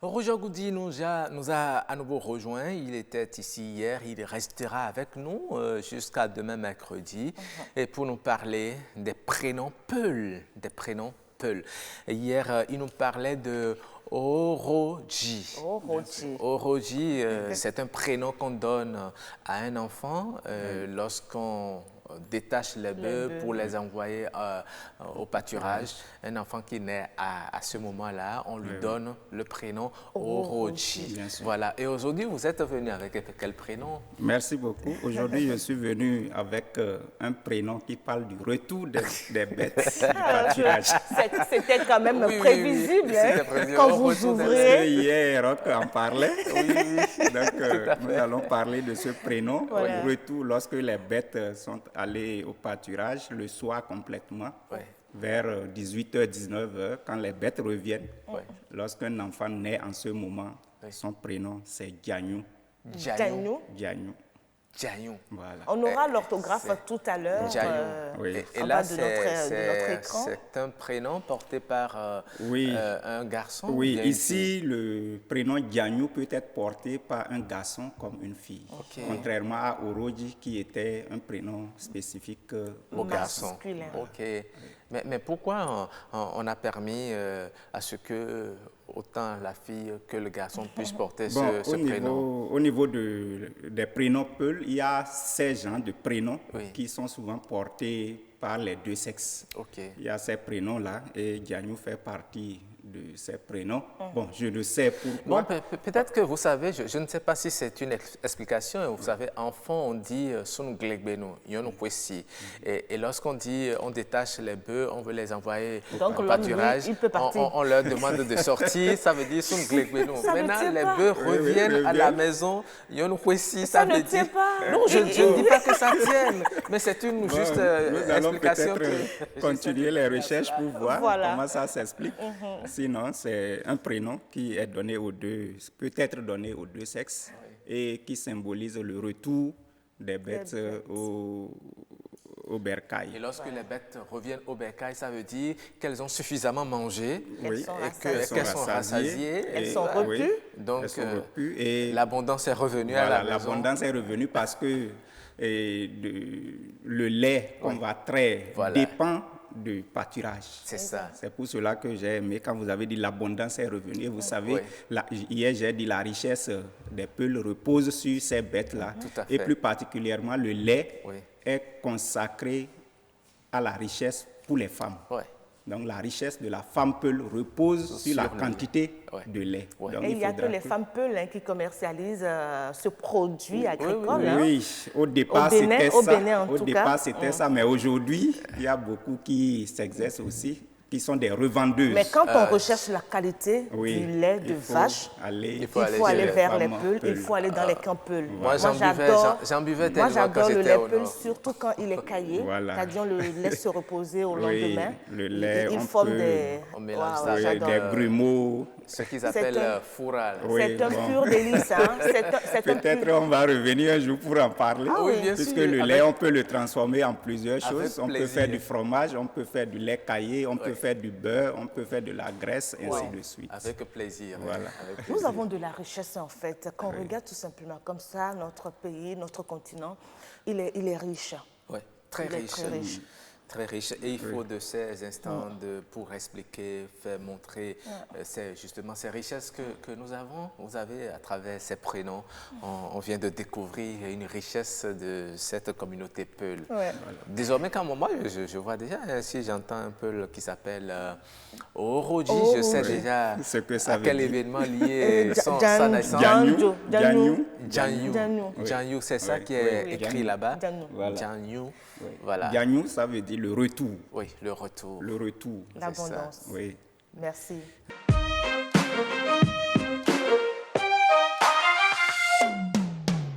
Roger Goudi nous a à nouveau rejoint. Il était ici hier, il restera avec nous jusqu'à demain mercredi et pour nous parler des prénoms Peul. Hier, il nous parlait de Oroji. Oroji, c'est un prénom qu'on donne à un enfant lorsqu'on détache les bœufs pour les envoyer au pâturage. Un enfant qui naît à ce moment-là, on lui donne le prénom Oroji. Voilà. Et aujourd'hui, vous êtes venu avec quel prénom? Merci beaucoup. Aujourd'hui, je suis venu avec un prénom qui parle du retour des bêtes du pâturage. C'était quand même prévisible, quand vous ouvrez. Hier, Roch en parlait. Donc, nous allons parler de ce prénom, du retour lorsque les bêtes sont allées au pâturage le soir complètement. Vers 18h, 19h, quand les bêtes reviennent, lorsqu'un enfant naît en ce moment, son prénom c'est Diagnou. Voilà. On aura l'orthographe tout à l'heure. Et là, c'est un prénom porté par un garçon? Oui, ici, le prénom Diagnou peut être porté par un garçon comme une fille. Contrairement à Oroji, qui était un prénom spécifique au garçon. Mais pourquoi on a permis à ce que autant la fille que le garçon puissent porter ce prénom? Au niveau des prénoms Peul, il y a 16 genres de prénoms qui sont souvent portés par les deux sexes. Il y a ces prénoms-là et Diagnou fait partie de ces prénoms. Bon, je ne sais pourquoi. Bon, peut-être que vous savez, je ne sais pas si c'est une explication. Vous savez, enfant, on dit « Sun Glegbenu », « Yonou Kwesi ». Et lorsqu'on dit on détache les bœufs, on veut les envoyer au pâturage, on leur demande de sortir, ça veut dire « Sun Glegbenu ». Maintenant, les bœufs reviennent à la maison, « Yonou Kwesi », ça veut dire… Non, je ne dis pas que ça tienne, mais c'est une juste explication. Nous allons peut-être continuer les recherches pour voir comment ça s'explique. Sinon, c'est un prénom qui est donné aux deux, peut être donné aux deux sexes et qui symbolise le retour des bêtes au bercail. Et lorsque les bêtes reviennent au bercail, ça veut dire qu'elles ont suffisamment mangé et qu'elles sont rassasiées. Elles sont repues. Donc, l'abondance est revenue à la maison. L'abondance est revenue parce que le lait qu'on va traire dépend du pâturage. C'est ça. C'est pour cela que j'ai aimé quand vous avez dit l'abondance est revenue. Et vous savez, hier j'ai dit la richesse des peuls repose sur ces bêtes-là. Et plus particulièrement, le lait est consacré à la richesse pour les femmes. Donc la richesse de la femme peul repose sur la quantité de lait. Donc, et il n'y a que les femmes peuls qui commercialisent ce produit agricole. Oui, au départ c'était ça, mais aujourd'hui, il y a beaucoup qui s'exercent aussi, qui sont des revendeuses. Mais quand on recherche la qualité du lait de vache, il faut aller vers les peuls, il faut aller dans les camps peuls. Moi, j'en buvais tellement. Moi, j'adore le lait peul, surtout quand il est caillé. C'est-à-dire, on le laisse se reposer au lendemain. Le lait, il forme des grumeaux. Ce qu'ils appellent foural. C'est un pur délice. Peut-être on va revenir un jour pour en parler. Puisque le lait, on peut le transformer en plusieurs choses. On peut faire du fromage, on peut faire du lait caillé, on peut faire du beurre, on peut faire de la graisse, et ainsi de suite. Avec plaisir. Nous avons de la richesse en fait. Quand on regarde tout simplement comme ça, notre pays, notre continent, il est riche. Oui, très riche. Très riche. Et il faut de ces instants pour expliquer, faire montrer justement ces richesses que nous avons. Vous avez, à travers ces prénoms, on vient de découvrir une richesse de cette communauté Peul. Désormais, quand moi, je vois déjà, si j'entends un Peul qui s'appelle Oroji, je sais déjà à quel événement lié sa naissance. Diagnou, c'est ça qui est écrit là-bas. Diagnou. Voilà. Diagnou, ça veut dire le retour. Oui, le retour. Le retour. L'abondance. Oui. Merci.